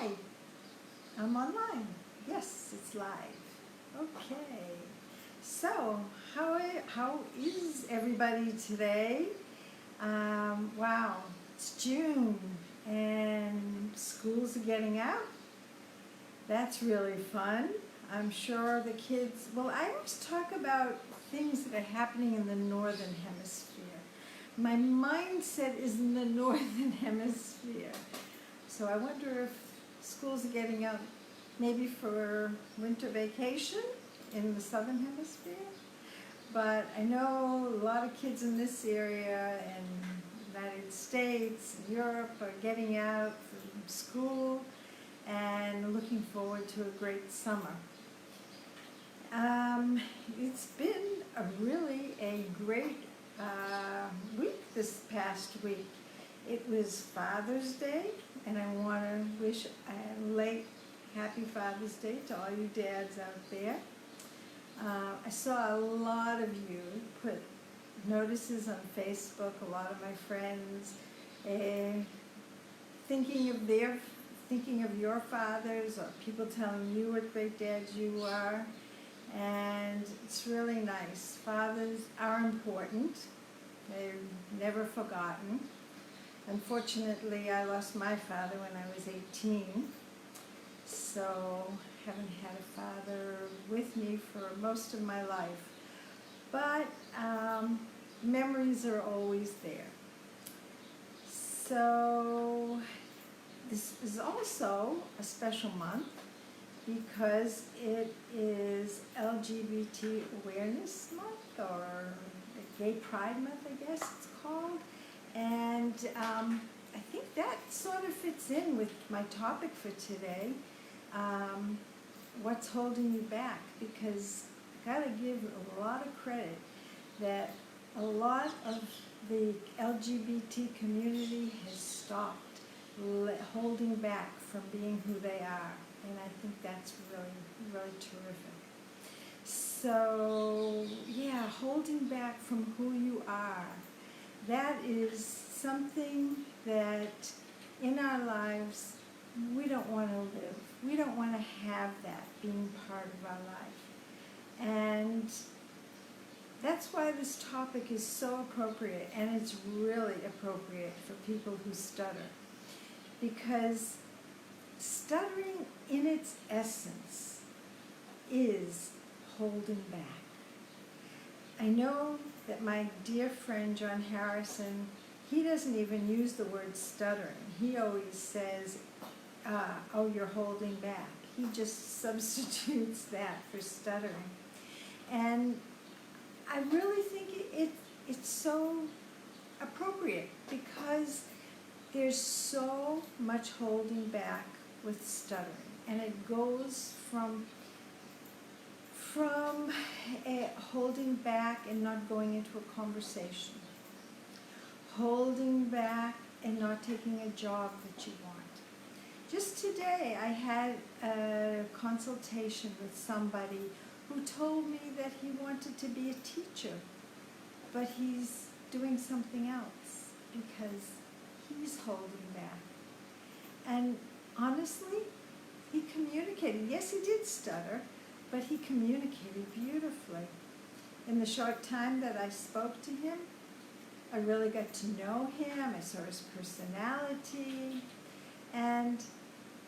Hi, I'm online. Yes, it's live. Okay. So, how is everybody today? Wow, it's June and schools are getting out. That's really fun. I'm sure the kids, well, I always talk about things that are happening in the northern hemisphere. My mindset is in the northern hemisphere. So I wonder if schools are getting out maybe for winter vacation in the southern hemisphere. But I know a lot of kids in this area and United States and Europe are getting out from school and looking forward to a great summer. It's been a great week this past week. It was Father's Day, and I want to wish a late happy Father's Day to all you dads out there. I saw a lot of you put notices on Facebook, a lot of my friends, thinking of your fathers, or people telling you what great dads you are, and it's really nice. Fathers are important. They're never forgotten. Unfortunately, I lost my father when I was 18, so haven't had a father with me for most of my life. But memories are always there. So this is also a special month because it is LGBT Awareness Month, or Gay Pride Month, I guess it's called. And I think that sort of fits in with my topic for today, what's holding you back, because I gotta give a lot of credit that a lot of the LGBT community has stopped holding back from being who they are, and I think that's really, really terrific. So yeah, holding back from who you are, that is something that in our lives we don't want to live. We don't want to have that being part of our life. And that's why this topic is so appropriate, and it's really appropriate for people who stutter. Because stuttering in its essence is holding back. I know that my dear friend John Harrison, he doesn't even use the word stuttering. He always says, oh, you're holding back. He just substitutes that for stuttering. And I really think it's so appropriate, because there's so much holding back with stuttering. And it goes from holding back and not going into a conversation, holding back and not taking a job that you want. Just today I had a consultation with somebody who told me that he wanted to be a teacher, but he's doing something else because he's holding back. And honestly, he communicated. Yes, he did stutter, but he communicated beautifully. In the short time that I spoke to him, I really got to know him. I saw his personality, and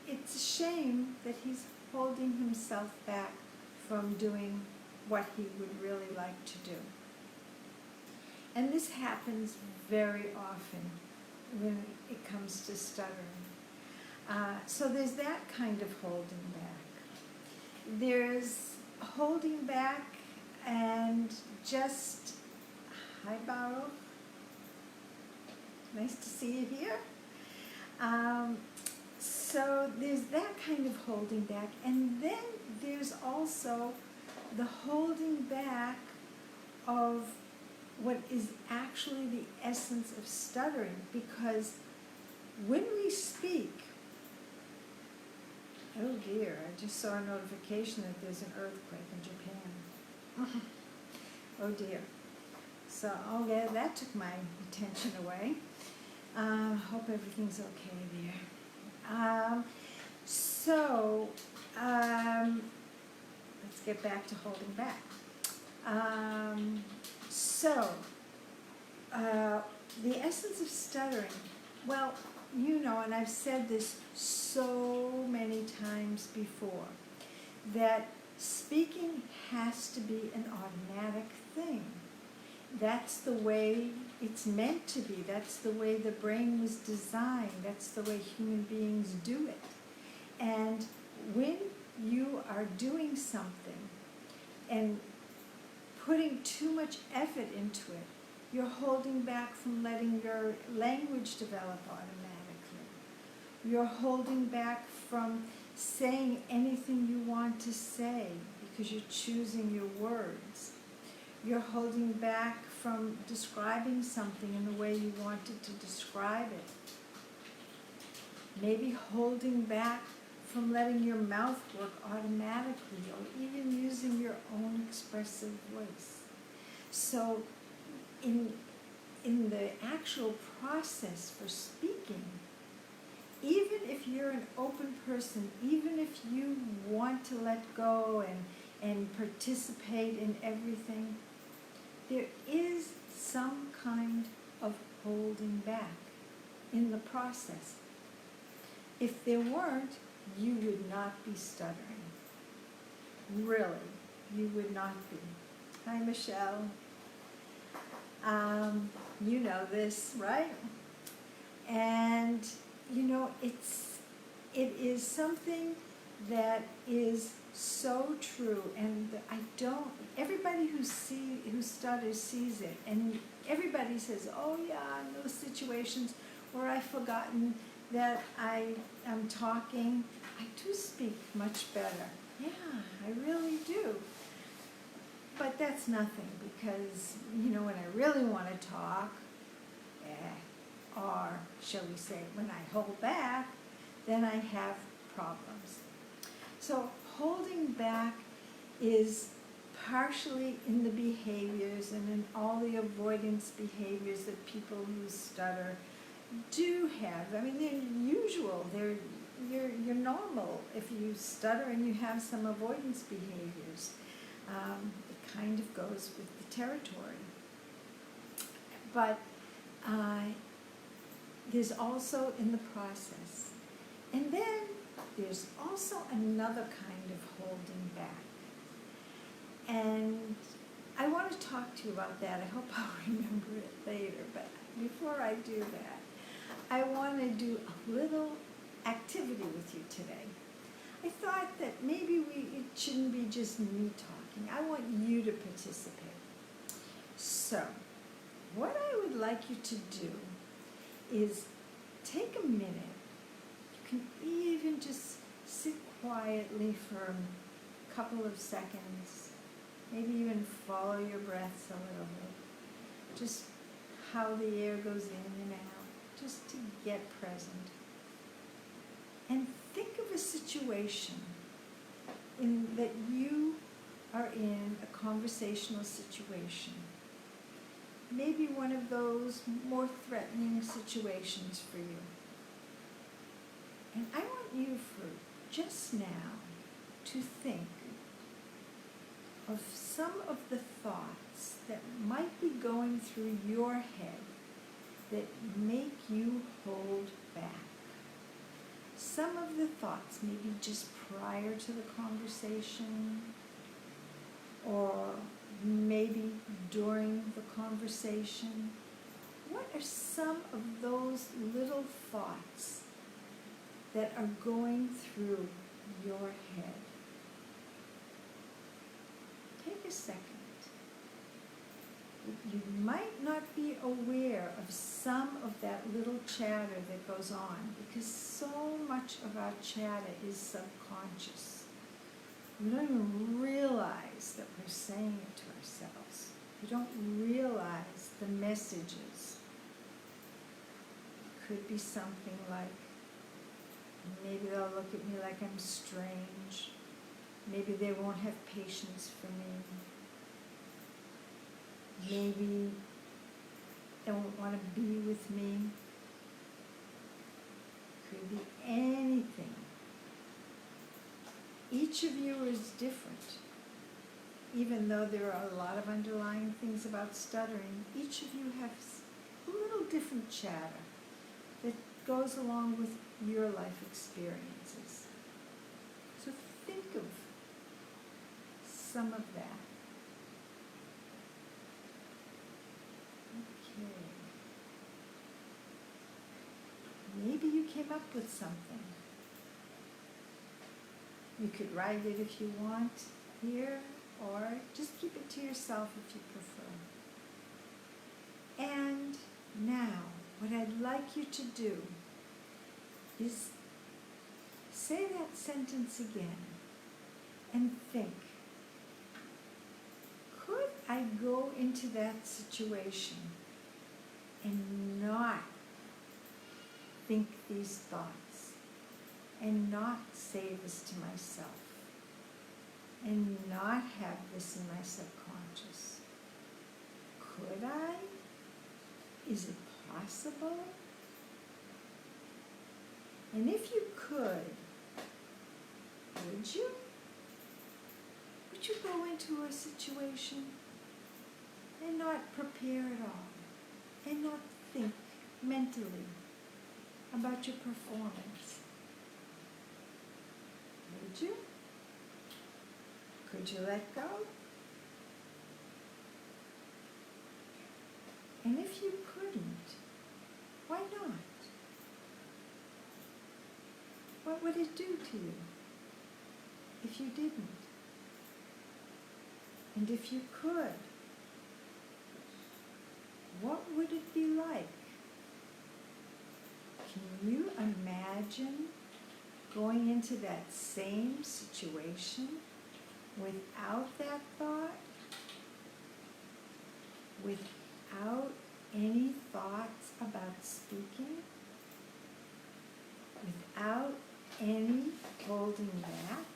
it's a shame that he's holding himself back from doing what he would really like to do. And this happens very often when it comes to stuttering. So there's that kind of holding back. There's holding back and just, hi Baruch, nice to see you here. So there's that kind of holding back, and then there's also the holding back of what is actually the essence of stuttering, because when we speak, oh dear, I just saw a notification that there's an earthquake in Japan. Oh dear. So, oh yeah, that took my attention away. Hope everything's okay there. So, let's get back to holding back. So, the essence of stuttering, well, you know, and I've said this so many times before, that speaking has to be an automatic thing. That's the way it's meant to be. That's the way the brain was designed. That's the way human beings do it. And when you are doing something and putting too much effort into it, you're holding back from letting your language develop automatically. You're holding back from saying anything you want to say because you're choosing your words. You're holding back from describing something in the way you wanted to describe it. Maybe holding back from letting your mouth work automatically, or even using your own expressive voice. So in the actual process for speaking, even if you're an open person, even if you want to let go and participate in everything, there is some kind of holding back in the process. If there weren't, you would not be stuttering. Really, you would not be. Hi, Michelle. You know this, right? And you know, it is something that is so true, and everybody who stutters sees it, and everybody says, oh yeah, in those situations where I've forgotten that I am talking, I do speak much better. Yeah, I really do. But that's nothing, because, you know, when I really want to talk, or shall we say, when I hold back, then I have problems. So holding back is partially in the behaviors and in all the avoidance behaviors that people who stutter do have. I mean, they're usual. You're normal if you stutter and you have some avoidance behaviors. It kind of goes with the territory. But there's also in the process. And then there's also another kind of holding back. And I want to talk to you about that. I hope I'll remember it later. But before I do that, I want to do a little activity with you today. I thought that maybe it shouldn't be just me talking. I want you to participate. So, what I would like you to do is take a minute. You can even just sit quietly for a couple of seconds. Maybe even follow your breaths a little bit. Just how the air goes in and out, just to get present. And think of a situation that you are in, a conversational situation. Maybe one of those more threatening situations for you. And I want you for just now to think of some of the thoughts that might be going through your head that make you hold back. Some of the thoughts maybe just prior to the conversation, or maybe during the conversation. What are some of those little thoughts that are going through your head? Take a second. You might not be aware of some of that little chatter that goes on, because so much of our chatter is subconscious. We don't even realize that we're saying it to ourselves. We don't realize the messages. It could be something like, maybe they'll look at me like I'm strange. Maybe they won't have patience for me. Maybe they won't want to be with me. Could be anything. each of you is different. Even though there are a lot of underlying things about stuttering, each of you has a little different chatter that goes along with your life experiences. So think of some of that. Okay. Maybe you came up with something. You could write it if you want here, or just keep it to yourself if you prefer. And now, what I'd like you to do is say that sentence again and think, could I go into that situation and not think these thoughts and not say this to myself and not have this in my subconscious? Could I? Is it possible? And if you could, would you? Would you go into a situation and not prepare at all and not think mentally about your performance? Would you? Could you let go? And if you couldn't, why not? What would it do to you if you didn't? And if you could, what would it be like? Can you imagine going into that same situation without that thought? Without any thoughts about speaking? Without any holding back?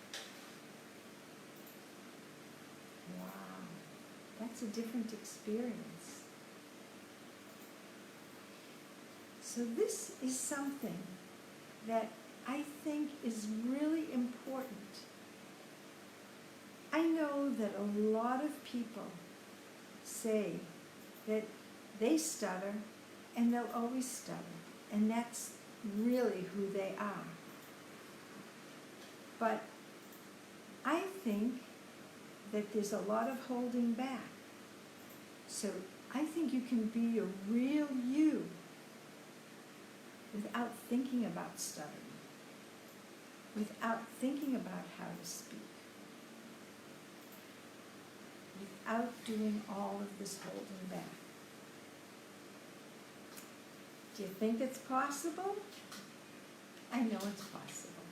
Wow, that's a different experience. So this is something that I think is really important. I know that a lot of people say that they stutter and they'll always stutter, and that's really who they are. But I think that there's a lot of holding back. So I think you can be a real you without thinking about stuttering, without thinking about how to speak, without doing all of this holding back. Do you think it's possible? I know it's possible.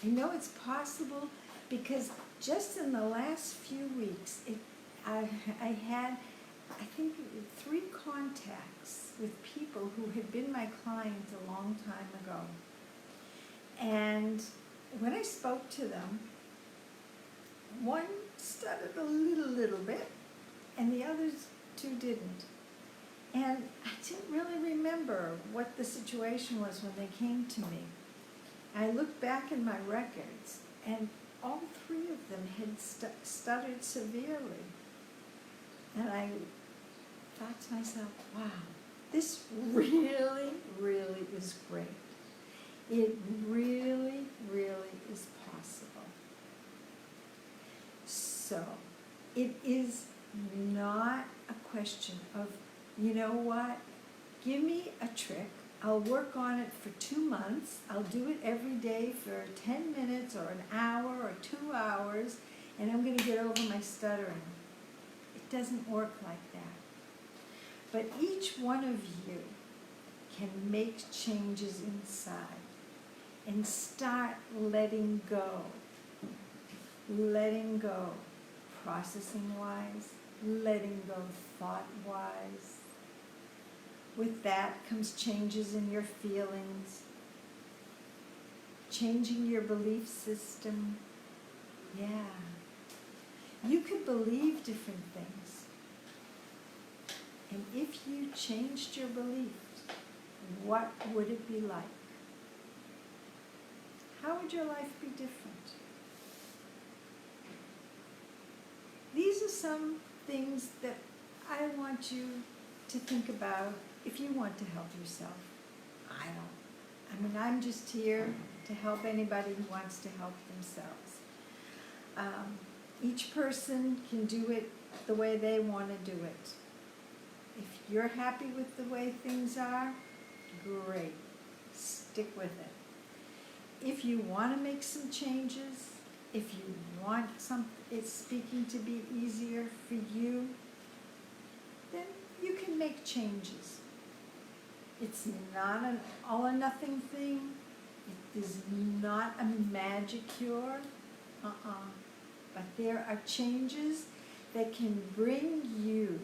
I know it's possible because just in the last few weeks, I had, I think, 3 contacts with people who had been my clients a long time ago. And when I spoke to them, one stuttered a little bit, and the others 2 didn't. And I didn't really remember what the situation was when they came to me. I looked back in my records, and all 3 of them had stuttered severely. And I thought to myself, wow, this really, really is great. It really, really is possible. So it is not a question of, you know what, give me a trick, I'll work on it for 2 months, I'll do it every day for 10 minutes or an hour or 2 hours, and I'm going to get over my stuttering. It doesn't work like that. But each one of you can make changes inside and start letting go, processing-wise, letting go thought-wise. With that comes changes in your feelings, changing your belief system. Yeah. You could believe different things. And if you changed your beliefs, what would it be like? How would your life be different? some things that I want you to think about if you want to help yourself. I'm just here to help anybody who wants to help themselves. Each person can do it the way they want to do it. If you're happy with the way things are, great. Stick with it. If you want to make some changes, if you want it's speaking to be easier for you, then you can make changes. It's not an all or nothing thing. It is not a magic cure. But there are changes that can bring you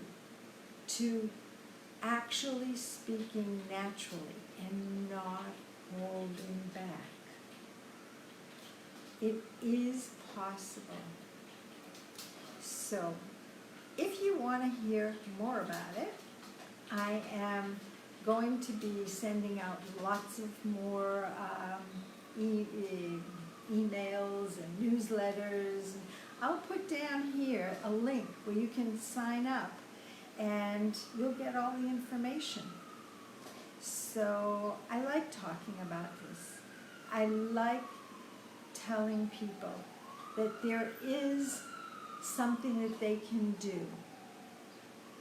to actually speaking naturally and not holding back. It is possible. So, if you want to hear more about it, I am going to be sending out lots of more emails and newsletters. I'll put down here a link where you can sign up and you'll get all the information. So I like talking about this. I like telling people that there is something that they can do.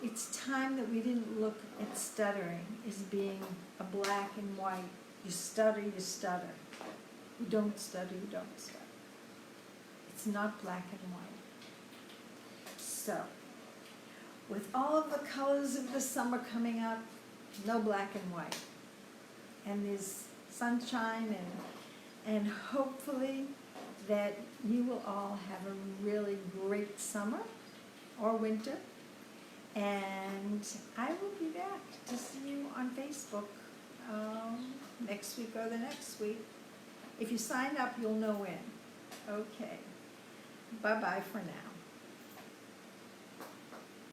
It's time that we didn't look at stuttering as being a black and white. You stutter, you stutter. You don't stutter, you don't stutter. It's not black and white. So, with all of the colors of the summer coming up, no black and white. And there's sunshine and hopefully that you will all have a really great summer or winter. And I will be back to see you on Facebook next week or the next week. If you sign up, you'll know when. Okay. Bye-bye for now.